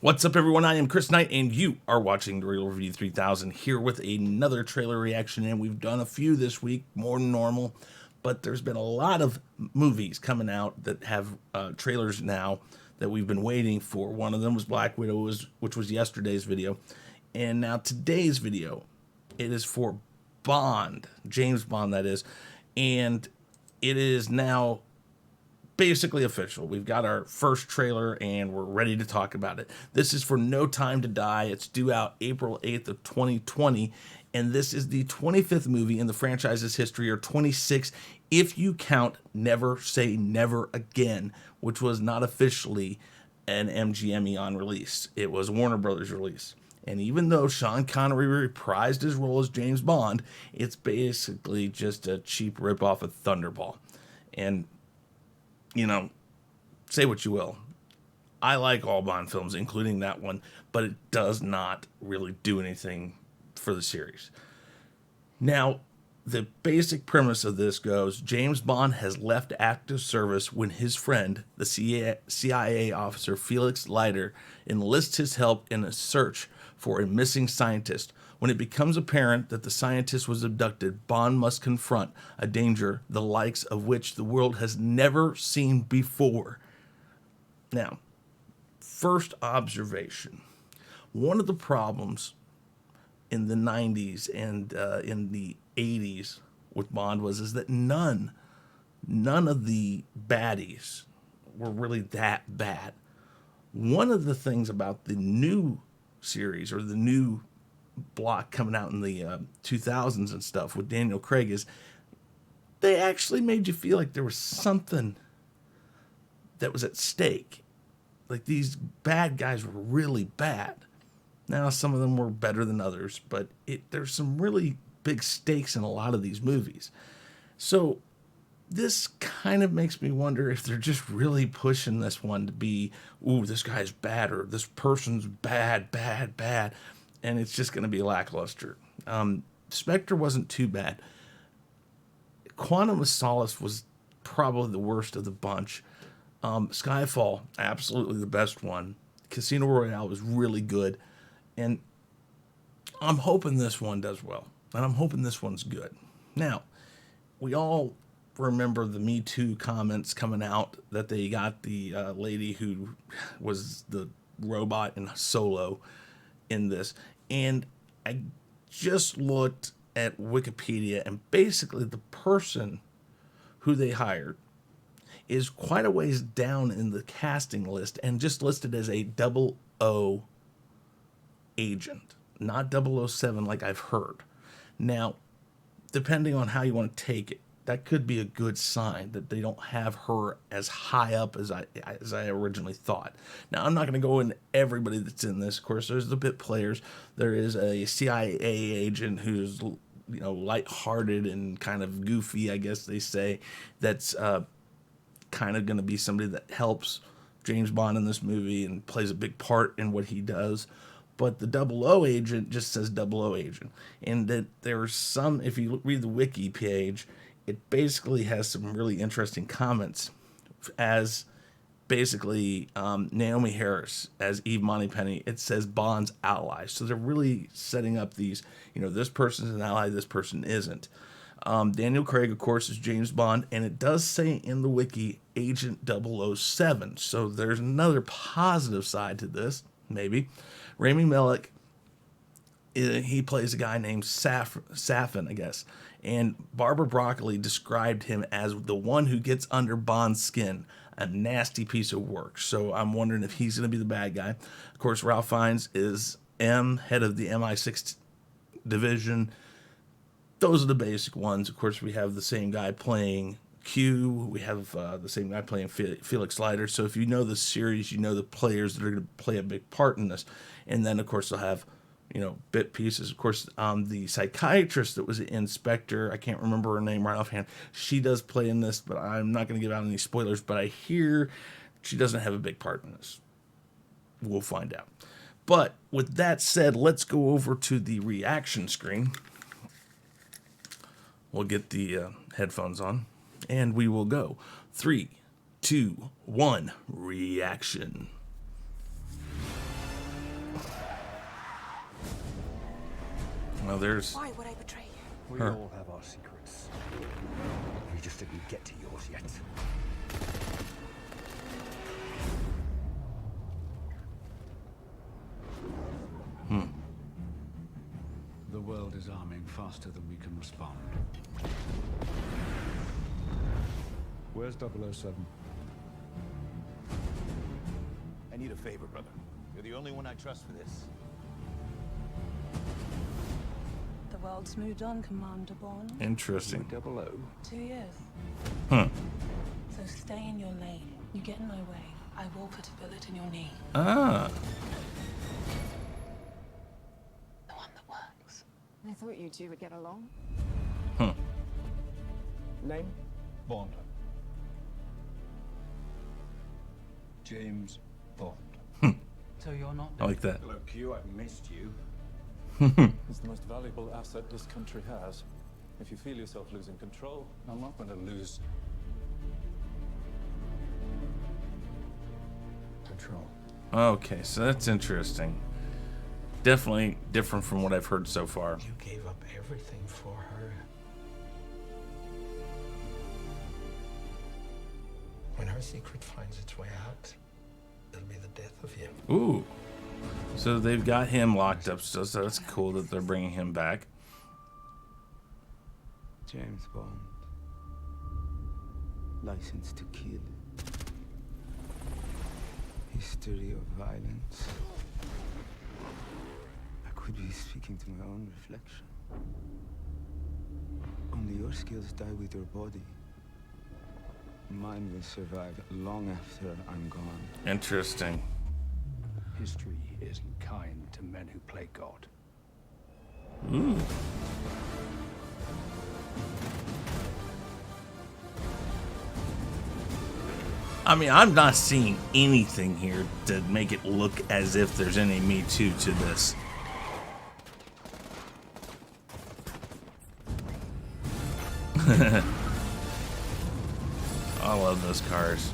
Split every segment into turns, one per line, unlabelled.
What's up, everyone? I am Chris Knight, and you are watching The Real Review 3000 here with another trailer reaction. And we've done a few this week, more than normal, but there's been a lot of movies coming out that have trailers now that we've been waiting for. One of them was Black Widow, which was yesterday's video, and now today's video, it is for Bond, James Bond, that is, and it is now basically official. We've got our first trailer and we're ready to talk about it. This is for No Time to Die. It's due out April 8th of 2020, and this is the 25th movie in the franchise's history, or 26 if you count Never Say Never Again, which was not officially an MGM Eon release. It was Warner Brothers release. And even though Sean Connery reprised his role as James Bond, it's basically just a cheap ripoff of Thunderball. And you know, say what you will. I like all Bond films, including that one, but it does not really do anything for the series. Now, the basic premise of this goes, James Bond has left active service when his friend, the CIA officer Felix Leiter, enlists his help in a search for a missing scientist. When it becomes apparent that the scientist was abducted, Bond must confront a danger the likes of which the world has never seen before. Now, first observation. One of the problems in the 90s and in the 80s with Bond is that none of the baddies were really that bad. One of the things about the new series, or the new block coming out in the 2000s and stuff with Daniel Craig, is they actually made you feel like there was something that was at stake. Like, these bad guys were really bad. Now, some of them were better than others, but there's some really big stakes in a lot of these movies. So this kind of makes me wonder if they're just really pushing this one to be, ooh, this guy's bad, or this person's bad, and it's just going to be lackluster. Spectre wasn't too bad. Quantum of Solace was probably the worst of the bunch. Skyfall, absolutely the best one. Casino Royale was really good. And I'm hoping this one does well. And I'm hoping this one's good. Now, we all remember the Me Too comments coming out that they got the lady who was the robot in Solo in this. And I just looked at Wikipedia, and basically the person who they hired is quite a ways down in the casting list and just listed as a 00 agent, not 007 like I've heard. Now, depending on how you want to take it, that could be a good sign that they don't have her as high up as I originally thought. Now, I'm not going to go into everybody that's in this. Of course, there's the bit players. There is a CIA agent who's, lighthearted and kind of goofy, I guess they say. That's kind of going to be somebody that helps James Bond in this movie and plays a big part in what he does. But the 00 agent just says 00 agent. And that there's some, if you read the wiki page, it basically has some really interesting comments as basically Naomie Harris as Eve Moneypenny. It says Bond's ally. So they're really setting up these, this person's an ally, this person isn't. Daniel Craig, of course, is James Bond, and it does say in the wiki Agent 007. So there's another positive side to this, maybe. Rami Malek, he plays a guy named Safin, I guess. And Barbara Broccoli described him as the one who gets under Bond's skin. A nasty piece of work. So I'm wondering if he's going to be the bad guy. Of course, Ralph Fiennes is M, head of the MI6 division. Those are the basic ones. Of course, we have the same guy playing Q. We have the same guy playing Felix Leiter. So if you know the series, you know the players that are going to play a big part in this. And then, of course, they'll have bit pieces. Of course, the psychiatrist that was in Spectre, I can't remember her name right offhand, she does play in this, but I'm not going to give out any spoilers, but I hear she doesn't have a big part in this. We'll find out. But with that said, let's go over to the reaction screen. We'll get the headphones on, and we will go. 3, 2, 1, reaction. Well, there's
Why would I betray you?
We all have our secrets. We just didn't get to yours yet. The world is arming faster than we can respond. Where's 007?
I need a favor, brother. You're the only one I trust for this.
The world's moved on, Commander Bond.
interesting.
00?
2 years.
Hmm.
So stay in your lane. You get in my way, I will put a bullet in your knee.
Ah.
The one that works.
I thought you two would get along.
Hmm.
Name?
Bond.
James Bond.
So you're not
I like that.
Hello, Q. I've missed you.
It's the most valuable asset this country has. If you feel yourself losing control,
I'm not going to lose control.
Okay, so that's interesting. Definitely different from what I've heard so far.
You gave up everything for her. When her secret finds its way out, it'll be the death of you.
Ooh. So they've got him locked up, so that's cool that they're bringing him back.
James Bond. License to kill. History of violence. I could be speaking to my own reflection. Only your skills die with your body. Mine will survive long after I'm gone.
Interesting.
History isn't kind to men who play God.
Ooh. I mean, I'm not seeing anything here to make it look as if there's any Me Too to this. I love those cars.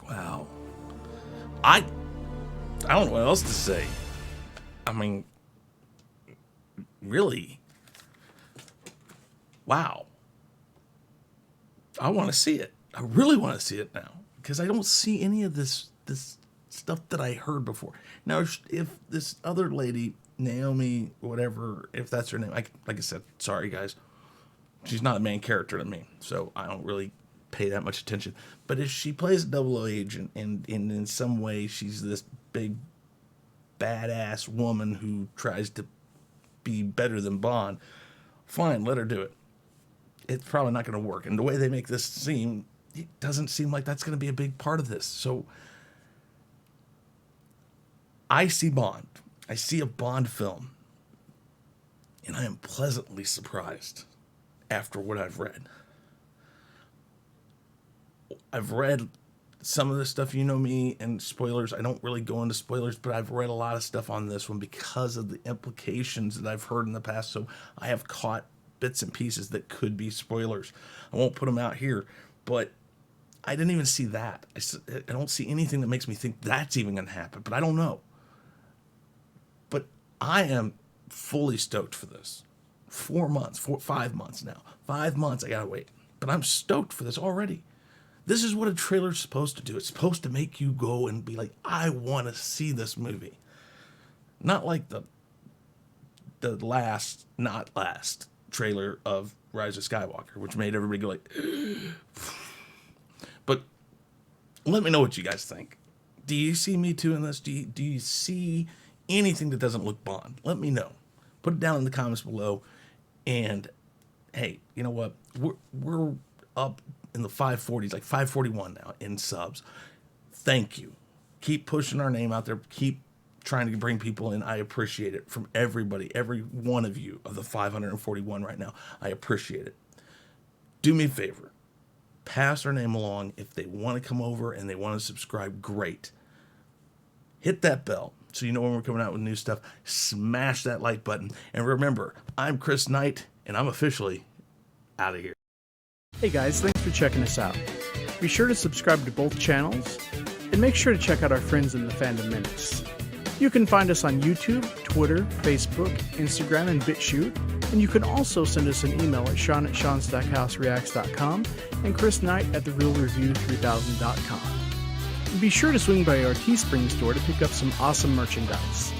Wow. I don't know what else to say. I mean, really? Wow. I want to see it. I really want to see it now because I don't see any of this stuff that I heard before. Now, if this other lady, Naomie, whatever, if that's her name, like I said, sorry guys, she's not a main character to me, so I don't really pay that much attention. But if she plays a double agent and in some way she's this big badass woman who tries to be better than Bond, fine, let her do it. It's probably not going to work. And the way they make this seem, it doesn't seem like that's going to be a big part of this. So I see Bond. I see a Bond film. And I am pleasantly surprised after what I've read. I've read some of the stuff, you know me, and spoilers. I don't really go into spoilers, but I've read a lot of stuff on this one because of the implications that I've heard in the past. So I have caught bits and pieces that could be spoilers. I won't put them out here, but I didn't even see that. I don't see anything that makes me think that's even going to happen, but I don't know. But I am fully stoked for this. 5 months now. 5 months I got to wait. But I'm stoked for this already. This is what a trailer's supposed to do. It's supposed to make you go and be like, I want to see this movie. Not like the last trailer of Rise of Skywalker, which made everybody go like, but let me know what you guys think. Do you see Me Too in this? Do you see anything that doesn't look Bond? Let me know. Put it down in the comments below. And hey, you know what? We're up in the 540s, like 541 now in subs. Thank you. Keep pushing our name out there. Keep trying to bring people in. I appreciate it from everybody, every one of you of the 541 right now. I appreciate it. Do me a favor. Pass our name along. If they want to come over and they want to subscribe, great. Hit that bell so you know when we're coming out with new stuff. Smash that like button. And remember, I'm Chris Knight, and I'm officially out of here.
Hey guys, thanks for checking us out. Be sure to subscribe to both channels, and make sure to check out our friends in the Fandom Minutes. You can find us on YouTube, Twitter, Facebook, Instagram, and BitChute, and you can also send us an email at sean@seanstackhousereacts.com and Chris Knight at therealreview3000.com. Be sure to swing by our Teespring store to pick up some awesome merchandise.